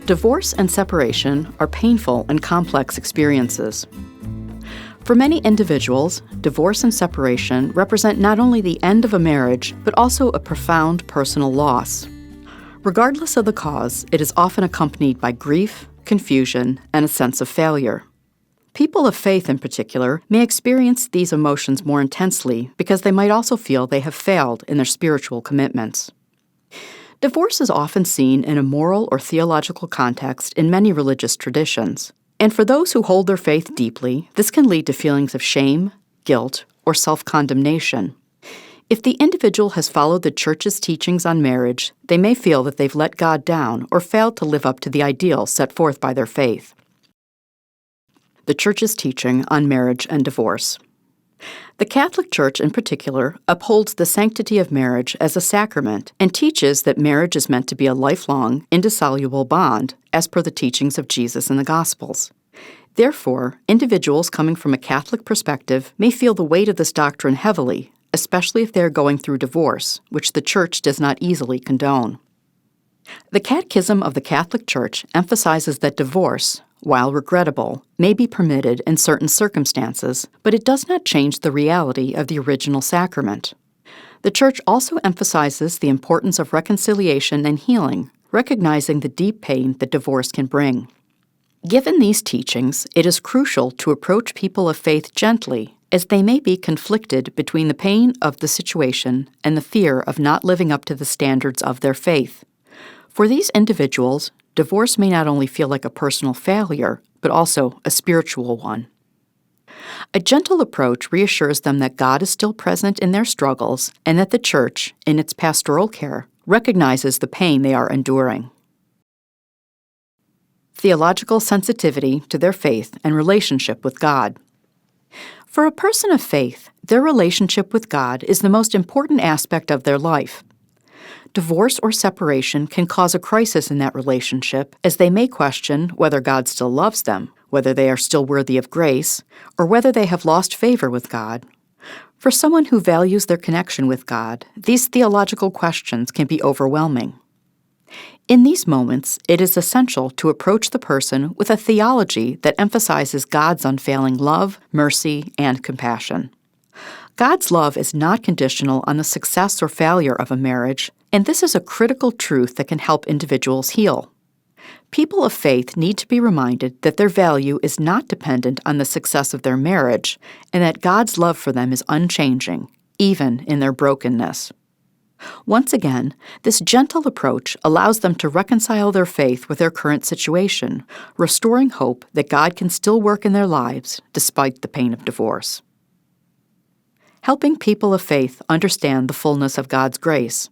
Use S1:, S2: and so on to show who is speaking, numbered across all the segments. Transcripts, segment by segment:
S1: Divorce and separation are painful and complex experiences. For many individuals, divorce and separation represent not only the end of a marriage, but also a profound personal loss. Regardless of the cause, it is often accompanied by grief, confusion, and a sense of failure. People of faith, in particular, may experience these emotions more intensely because they might also feel they have failed in their spiritual commitments. Divorce is often seen in a moral or theological context in many religious traditions. And for those who hold their faith deeply, this can lead to feelings of shame, guilt, or self-condemnation. If the individual has followed the Church's teachings on marriage, they may feel that they've let God down or failed to live up to the ideals set forth by their faith. The Church's teaching on marriage and divorce. The Catholic Church, in particular, upholds the sanctity of marriage as a sacrament and teaches that marriage is meant to be a lifelong, indissoluble bond, as per the teachings of Jesus in the Gospels. Therefore, individuals coming from a Catholic perspective may feel the weight of this doctrine heavily, especially if they are going through divorce, which the Church does not easily condone. The Catechism of the Catholic Church emphasizes that divorce, while regrettable, may be permitted in certain circumstances, but it does not change the reality of the original sacrament. The Church also emphasizes the importance of reconciliation and healing, recognizing the deep pain that divorce can bring. Given these teachings, it is crucial to approach people of faith gently, as they may be conflicted between the pain of the situation and the fear of not living up to the standards of their faith. For these individuals, divorce may not only feel like a personal failure, but also a spiritual one. A gentle approach reassures them that God is still present in their struggles and that the Church, in its pastoral care, recognizes the pain they are enduring. Theological sensitivity to their faith and relationship with God. For a person of faith, their relationship with God is the most important aspect of their life. Divorce or separation can cause a crisis in that relationship, as they may question whether God still loves them, whether they are still worthy of grace, or whether they have lost favor with God. For someone who values their connection with God, these theological questions can be overwhelming. In these moments, it is essential to approach the person with a theology that emphasizes God's unfailing love, mercy, and compassion. God's love is not conditional on the success or failure of a marriage, and this is a critical truth that can help individuals heal. People of faith need to be reminded that their value is not dependent on the success of their marriage, and that God's love for them is unchanging, even in their brokenness. Once again, this gentle approach allows them to reconcile their faith with their current situation, restoring hope that God can still work in their lives despite the pain of divorce. Helping people of faith understand the fullness of God's grace.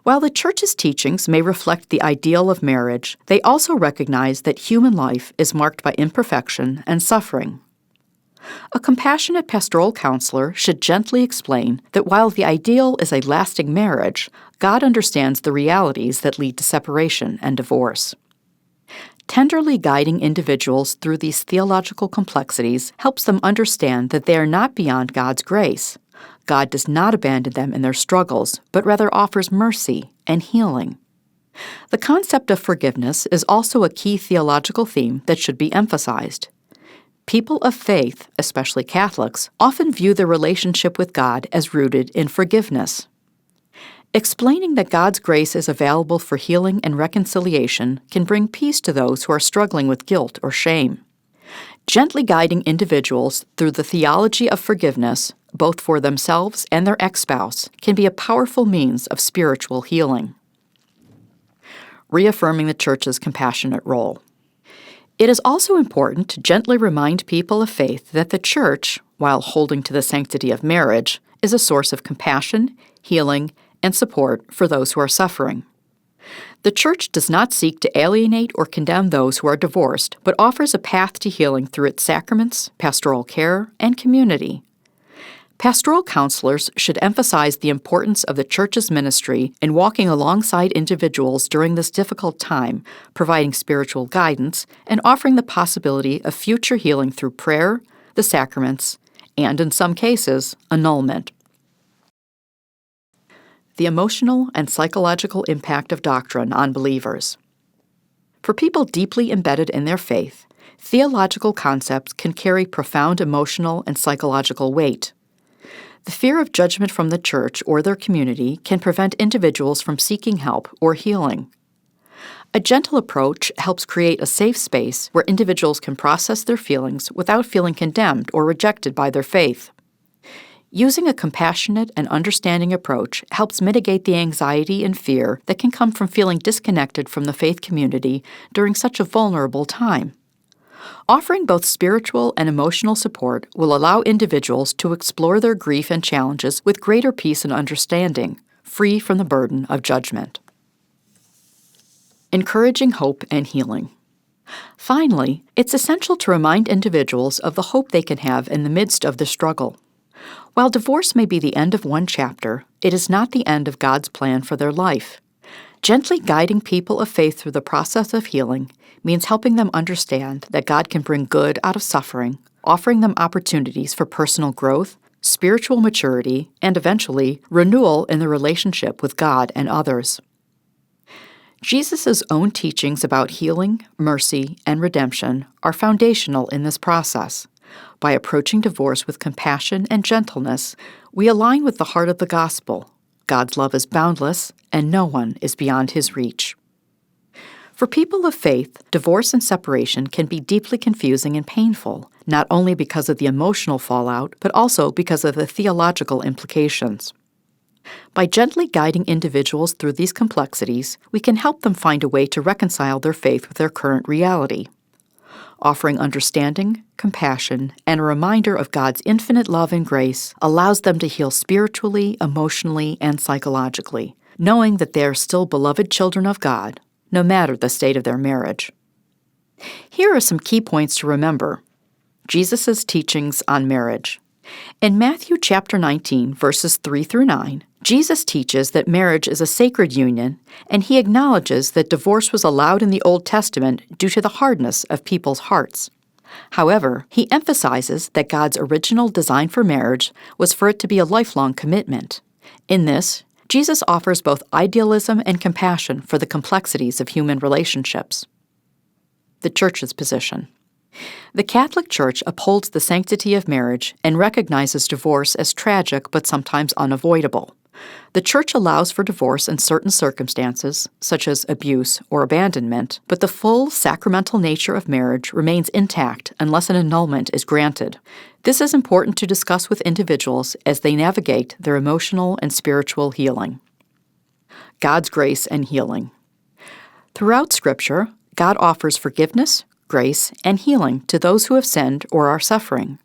S1: While the Church's teachings may reflect the ideal of marriage, they also recognize that human life is marked by imperfection and suffering. A compassionate pastoral counselor should gently explain that while the ideal is a lasting marriage, God understands the realities that lead to separation and divorce. Tenderly guiding individuals through these theological complexities helps them understand that they are not beyond God's grace. God does not abandon them in their struggles, but rather offers mercy and healing. The concept of forgiveness is also a key theological theme that should be emphasized. People of faith, especially Catholics, often view their relationship with God as rooted in forgiveness. Explaining that God's grace is available for healing and reconciliation can bring peace to those who are struggling with guilt or shame. Gently guiding individuals through the theology of forgiveness, both for themselves and their ex-spouse, can be a powerful means of spiritual healing. Reaffirming the Church's compassionate role. It is also important to gently remind people of faith that the Church, while holding to the sanctity of marriage, is a source of compassion, healing, and support for those who are suffering. The Church does not seek to alienate or condemn those who are divorced, but offers a path to healing through its sacraments, pastoral care, and community. Pastoral counselors should emphasize the importance of the Church's ministry in walking alongside individuals during this difficult time, providing spiritual guidance, and offering the possibility of future healing through prayer, the sacraments, and, in some cases, annulment. The emotional and psychological impact of doctrine on believers. For people deeply embedded in their faith, theological concepts can carry profound emotional and psychological weight. The fear of judgment from the church or their community can prevent individuals from seeking help or healing. A gentle approach helps create a safe space where individuals can process their feelings without feeling condemned or rejected by their faith. Using a compassionate and understanding approach helps mitigate the anxiety and fear that can come from feeling disconnected from the faith community during such a vulnerable time. Offering both spiritual and emotional support will allow individuals to explore their grief and challenges with greater peace and understanding, free from the burden of judgment. Encouraging hope and healing. Finally, it's essential to remind individuals of the hope they can have in the midst of the struggle. While divorce may be the end of one chapter, it is not the end of God's plan for their life. Gently guiding people of faith through the process of healing means helping them understand that God can bring good out of suffering, offering them opportunities for personal growth, spiritual maturity, and eventually, renewal in the relationship with God and others. Jesus' own teachings about healing, mercy, and redemption are foundational in this process. By approaching divorce with compassion and gentleness, we align with the heart of the gospel. God's love is boundless, and no one is beyond His reach. For people of faith, divorce and separation can be deeply confusing and painful, not only because of the emotional fallout, but also because of the theological implications. By gently guiding individuals through these complexities, we can help them find a way to reconcile their faith with their current reality. Offering understanding, compassion, and a reminder of God's infinite love and grace allows them to heal spiritually, emotionally, and psychologically, knowing that they are still beloved children of God, no matter the state of their marriage. Here are some key points to remember. Jesus' teachings on marriage. In Matthew chapter 19, verses 3 through 9, Jesus teaches that marriage is a sacred union, and he acknowledges that divorce was allowed in the Old Testament due to the hardness of people's hearts. However, he emphasizes that God's original design for marriage was for it to be a lifelong commitment. In this, Jesus offers both idealism and compassion for the complexities of human relationships. The Church's position. The Catholic Church upholds the sanctity of marriage and recognizes divorce as tragic but sometimes unavoidable. The Church allows for divorce in certain circumstances, such as abuse or abandonment, but the full sacramental nature of marriage remains intact unless an annulment is granted. This is important to discuss with individuals as they navigate their emotional and spiritual healing. God's grace and healing. Throughout Scripture, God offers forgiveness, grace, and healing to those who have sinned or are suffering.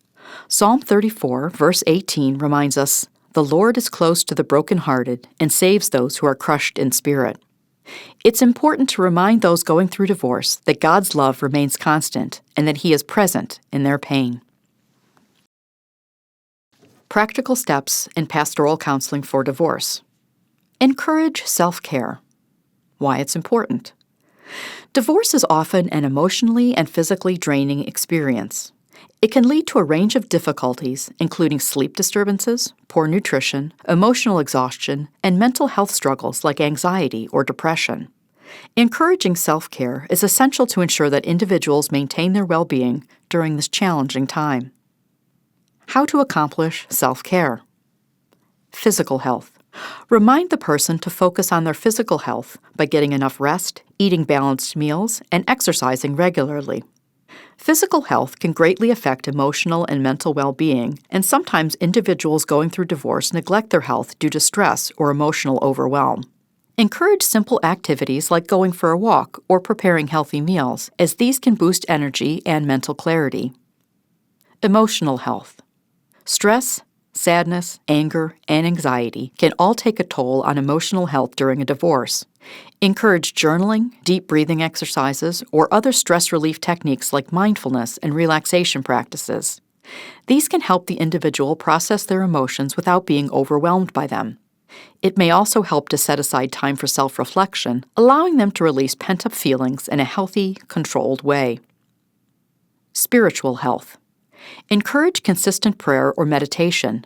S1: Psalm 34, verse 18 reminds us, "The Lord is close to the brokenhearted and saves those who are crushed in spirit." It's important to remind those going through divorce that God's love remains constant and that He is present in their pain. Practical steps in pastoral counseling for divorce. Encourage self-care. Why it's important. Divorce is often an emotionally and physically draining experience. It can lead to a range of difficulties, including sleep disturbances, poor nutrition, emotional exhaustion, and mental health struggles like anxiety or depression. Encouraging self-care is essential to ensure that individuals maintain their well-being during this challenging time. How to accomplish self-care. Physical health. Remind the person to focus on their physical health by getting enough rest, eating balanced meals, and exercising regularly. Physical health can greatly affect emotional and mental well-being, and sometimes individuals going through divorce neglect their health due to stress or emotional overwhelm. Encourage simple activities like going for a walk or preparing healthy meals, as these can boost energy and mental clarity. Emotional health. Stress, sadness, anger, and anxiety can all take a toll on emotional health during a divorce. Encourage journaling, deep breathing exercises, or other stress relief techniques like mindfulness and relaxation practices. These can help the individual process their emotions without being overwhelmed by them. It may also help to set aside time for self-reflection, allowing them to release pent-up feelings in a healthy, controlled way. Spiritual health. Encourage consistent prayer or meditation.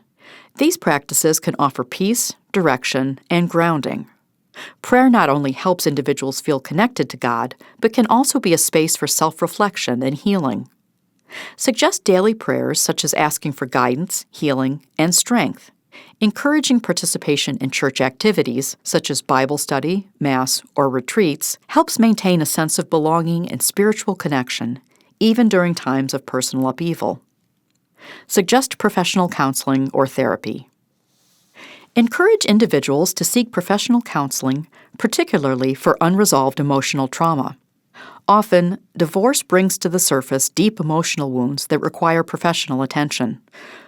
S1: These practices can offer peace, direction, and grounding. Prayer not only helps individuals feel connected to God, but can also be a space for self-reflection and healing. Suggest daily prayers such as asking for guidance, healing, and strength. Encouraging participation in church activities, such as Bible study, Mass, or retreats, helps maintain a sense of belonging and spiritual connection, even during times of personal upheaval. Suggest professional counseling or therapy. Encourage individuals to seek professional counseling, particularly for unresolved emotional trauma. Often, divorce brings to the surface deep emotional wounds that require professional attention.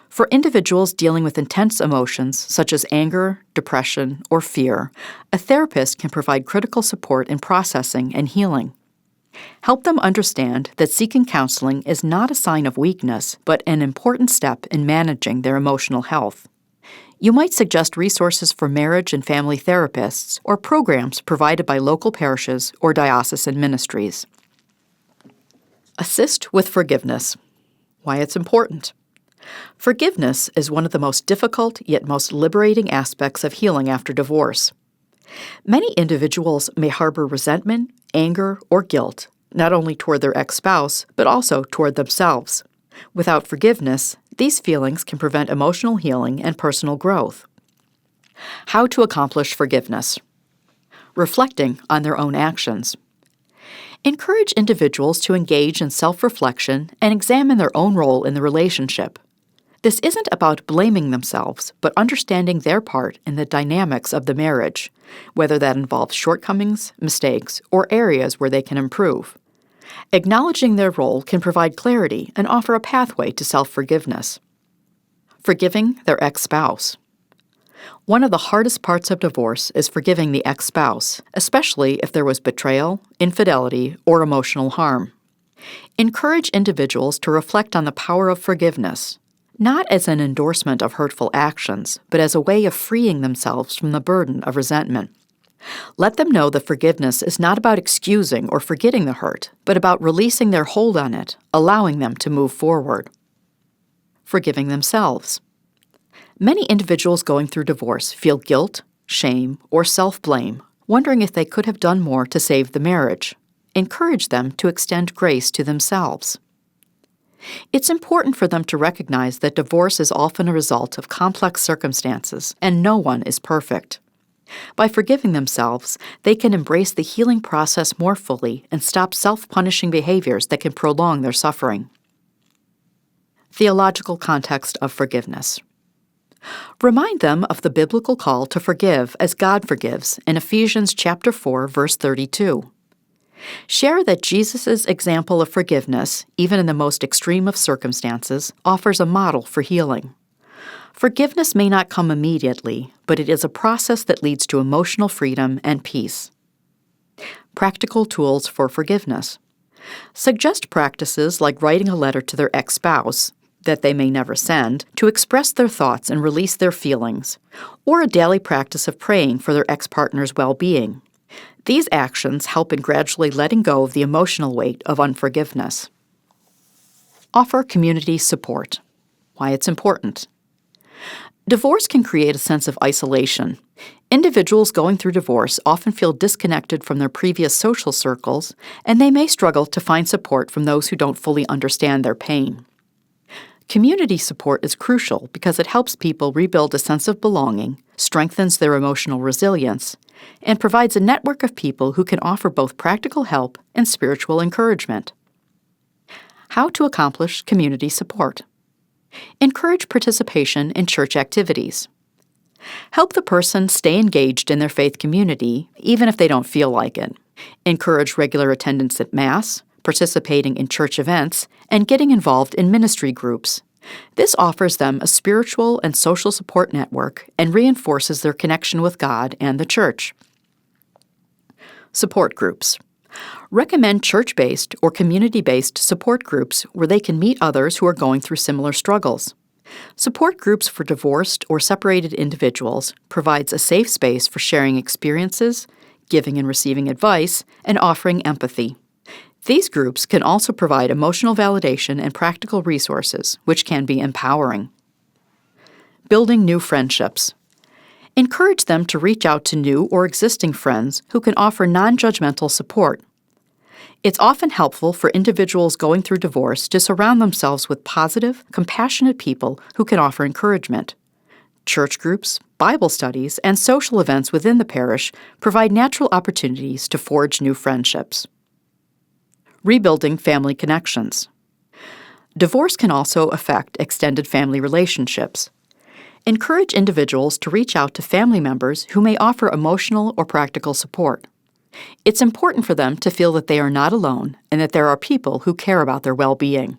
S1: For individuals dealing with intense emotions such as anger, depression, or fear, a therapist can provide critical support in processing and healing. Help them understand that seeking counseling is not a sign of weakness, but an important step in managing their emotional health. You might suggest resources for marriage and family therapists or programs provided by local parishes or diocesan ministries. Assist with forgiveness. Why it's important. Forgiveness is one of the most difficult yet most liberating aspects of healing after divorce. Many individuals may harbor resentment, anger, or guilt, not only toward their ex-spouse, but also toward themselves. Without forgiveness, these feelings can prevent emotional healing and personal growth. How to accomplish forgiveness. Reflecting on their own actions. Encourage individuals to engage in self-reflection and examine their own role in the relationship. This isn't about blaming themselves, but understanding their part in the dynamics of the marriage, whether that involves shortcomings, mistakes, or areas where they can improve. Acknowledging their role can provide clarity and offer a pathway to self-forgiveness. Forgiving their ex-spouse. One of the hardest parts of divorce is forgiving the ex-spouse, especially if there was betrayal, infidelity, or emotional harm. Encourage individuals to reflect on the power of forgiveness, not as an endorsement of hurtful actions, but as a way of freeing themselves from the burden of resentment. Let them know that forgiveness is not about excusing or forgetting the hurt, but about releasing their hold on it, allowing them to move forward. Forgiving themselves. Many individuals going through divorce feel guilt, shame, or self-blame, wondering if they could have done more to save the marriage. Encourage them to extend grace to themselves. It's important for them to recognize that divorce is often a result of complex circumstances, and no one is perfect. By forgiving themselves, they can embrace the healing process more fully and stop self-punishing behaviors that can prolong their suffering. Theological context of forgiveness. Remind them of the biblical call to forgive as God forgives in Ephesians chapter 4, verse 32. Share that Jesus' example of forgiveness, even in the most extreme of circumstances, offers a model for healing. Forgiveness may not come immediately, but it is a process that leads to emotional freedom and peace. Practical tools for forgiveness. Suggest practices like writing a letter to their ex-spouse, that they may never send, to express their thoughts and release their feelings, or a daily practice of praying for their ex-partner's well-being. These actions help in gradually letting go of the emotional weight of unforgiveness. Offer community support. Why it's important. Divorce can create a sense of isolation. Individuals going through divorce often feel disconnected from their previous social circles, and they may struggle to find support from those who don't fully understand their pain. Community support is crucial because it helps people rebuild a sense of belonging, strengthens their emotional resilience, and provides a network of people who can offer both practical help and spiritual encouragement. How to accomplish community support. Encourage participation in church activities. Help the person stay engaged in their faith community, even if they don't feel like it. Encourage regular attendance at Mass, participating in church events, and getting involved in ministry groups. This offers them a spiritual and social support network and reinforces their connection with God and the church. Support groups. Recommend church-based or community-based support groups where they can meet others who are going through similar struggles. Support groups for divorced or separated individuals provides a safe space for sharing experiences, giving and receiving advice, and offering empathy. These groups can also provide emotional validation and practical resources, which can be empowering. Building new friendships. Encourage them to reach out to new or existing friends who can offer non-judgmental support. It's often helpful for individuals going through divorce to surround themselves with positive, compassionate people who can offer encouragement. Church groups, Bible studies, and social events within the parish provide natural opportunities to forge new friendships. Rebuilding family connections. Divorce can also affect extended family relationships. Encourage individuals to reach out to family members who may offer emotional or practical support. It's important for them to feel that they are not alone and that there are people who care about their well-being.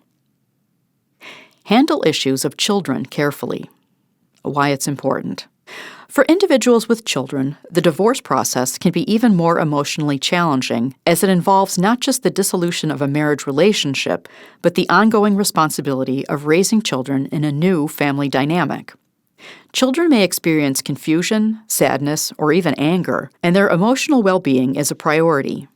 S1: Handle issues of children carefully. Why it's important. For individuals with children, the divorce process can be even more emotionally challenging as it involves not just the dissolution of a marriage relationship, but the ongoing responsibility of raising children in a new family dynamic. Children may experience confusion, sadness, or even anger, and their emotional well-being is a priority.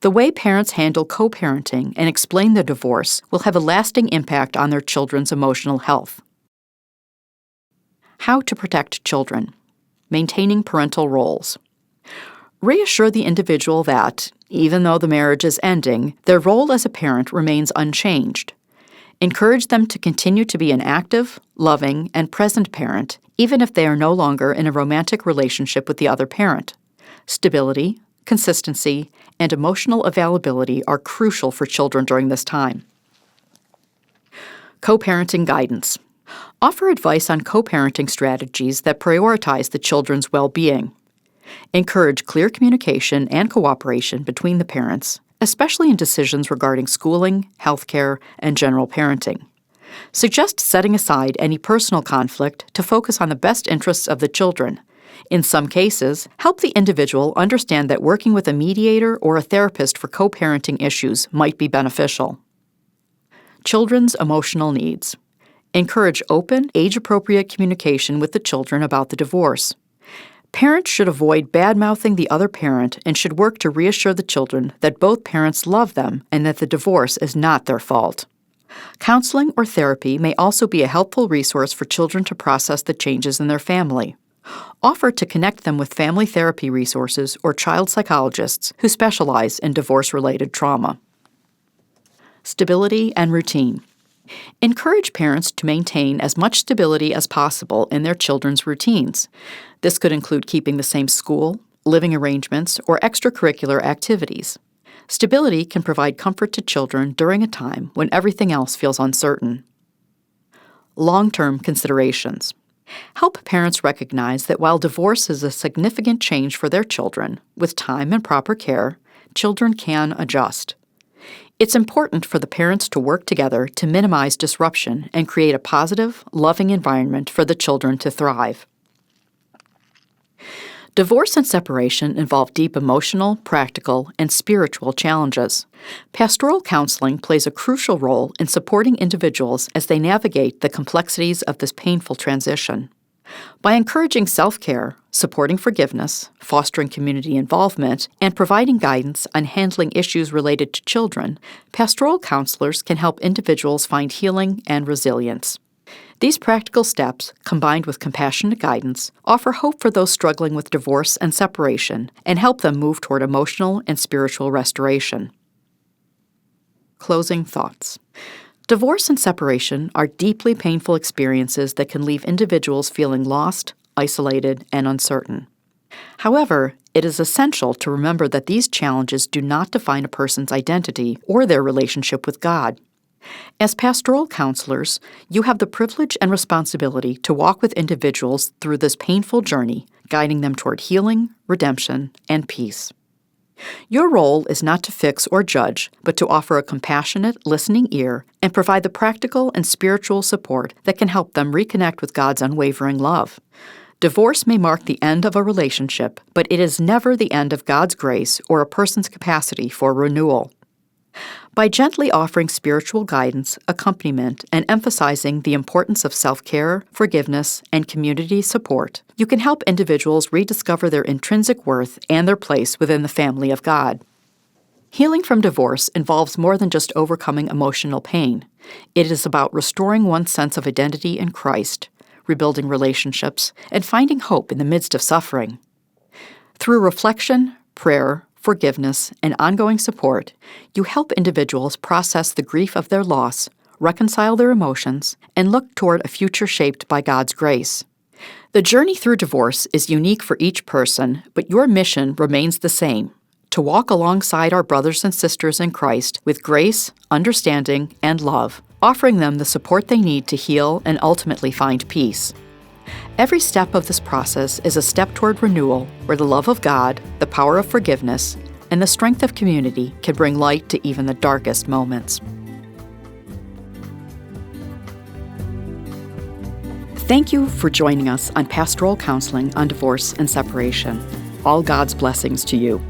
S1: The way parents handle co-parenting and explain the divorce will have a lasting impact on their children's emotional health. How to protect children. Maintaining parental roles. Reassure the individual that, even though the marriage is ending, their role as a parent remains unchanged. Encourage them to continue to be an active, loving, and present parent, even if they are no longer in a romantic relationship with the other parent. Stability, consistency, and emotional availability are crucial for children during this time. Co-parenting guidance. Offer advice on co-parenting strategies that prioritize the children's well-being. Encourage clear communication and cooperation between the parents, especially in decisions regarding schooling, healthcare, and general parenting. Suggest setting aside any personal conflict to focus on the best interests of the children. In some cases, help the individual understand that working with a mediator or a therapist for co-parenting issues might be beneficial. Children's emotional needs. Encourage open, age-appropriate communication with the children about the divorce. Parents should avoid bad-mouthing the other parent and should work to reassure the children that both parents love them and that the divorce is not their fault. Counseling or therapy may also be a helpful resource for children to process the changes in their family. Offer to connect them with family therapy resources or child psychologists who specialize in divorce-related trauma. Stability and routine. Encourage parents to maintain as much stability as possible in their children's routines. This could include keeping the same school, living arrangements, or extracurricular activities. Stability can provide comfort to children during a time when everything else feels uncertain. Long-term considerations. Help parents recognize that while divorce is a significant change for their children, with time and proper care, children can adjust. It's important for the parents to work together to minimize disruption and create a positive, loving environment for the children to thrive. Divorce and separation involve deep emotional, practical, and spiritual challenges. Pastoral counseling plays a crucial role in supporting individuals as they navigate the complexities of this painful transition. By encouraging self-care, supporting forgiveness, fostering community involvement, and providing guidance on handling issues related to children, pastoral counselors can help individuals find healing and resilience. These practical steps, combined with compassionate guidance, offer hope for those struggling with divorce and separation and help them move toward emotional and spiritual restoration. Closing thoughts. Divorce and separation are deeply painful experiences that can leave individuals feeling lost, isolated, and uncertain. However, it is essential to remember that these challenges do not define a person's identity or their relationship with God. As pastoral counselors, you have the privilege and responsibility to walk with individuals through this painful journey, guiding them toward healing, redemption, and peace. Your role is not to fix or judge, but to offer a compassionate, listening ear and provide the practical and spiritual support that can help them reconnect with God's unwavering love. Divorce may mark the end of a relationship, but it is never the end of God's grace or a person's capacity for renewal. By gently offering spiritual guidance, accompaniment, and emphasizing the importance of self-care, forgiveness, and community support, you can help individuals rediscover their intrinsic worth and their place within the family of God. Healing from divorce involves more than just overcoming emotional pain. It is about restoring one's sense of identity in Christ, rebuilding relationships, and finding hope in the midst of suffering. Through reflection, prayer, forgiveness, and ongoing support, you help individuals process the grief of their loss, reconcile their emotions, and look toward a future shaped by God's grace. The journey through divorce is unique for each person, but your mission remains the same: to walk alongside our brothers and sisters in Christ with grace, understanding, and love, offering them the support they need to heal and ultimately find peace. Every step of this process is a step toward renewal, where the love of God, the power of forgiveness, and the strength of community can bring light to even the darkest moments. Thank you for joining us on Pastoral Counseling on Divorce and Separation. All God's blessings to you.